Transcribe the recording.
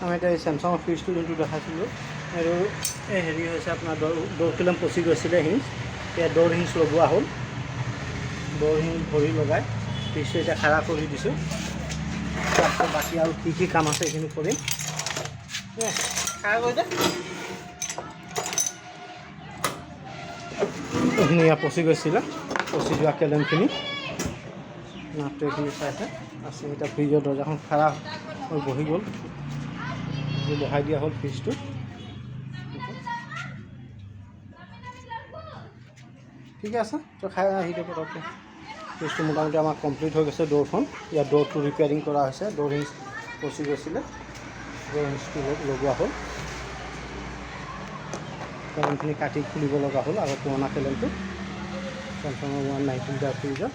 আমি এতিয়া এই চেমচাঙৰ ফ্ৰিজটো যোনটো দেখাইছিলোঁ আৰু এই হেৰি হৈছে আপোনাৰ ড'ৰ কিলাম পচি গৈছিলে হিঞ্জ, এতিয়া ড'ৰ হিঞ্জ লগোৱা হ'ল। ড'ৰ হিঞ্জ ভৰি লগাই ফ্ৰিজটো এতিয়া খাৰা কৰি দিছোঁ। তাৰপিছত বাকী আৰু কি কাম আছে সেইখিনি কৰিম। খাৰা কৰি দে। এইখিনি ইয়াত পচি গৈছিলে, পচি যোৱা কেলেমখিনি নাটটো এইখিনি চাইছে আছে। এতিয়া ফ্ৰিজৰ দৰ্জাখন খাৰা হৈ বহি গ'ল, বহাই দিয়া হ'ল ফ্ৰিজটো। ঠিকে আছে, তো খাই আহি যাব তাতে। ফ্ৰিজটো মোটামুটি আমাৰ কমপ্লিট হৈ গৈছে। ড'ৰখন ইয়াত ড'ৰটো ৰিপেয়াৰিং কৰা হৈছে, ড'ৰ হিঞ্জ পচি গৈছিলে, ড'ৰ হিঞ্জটো লগোৱা হ'ল। কেলেমখিনি কাটি খুলিব লগা হ'ল আৰু পুৰণা কেলেমটো চেমচাঙৰ 190 ফ্ৰিজৰ।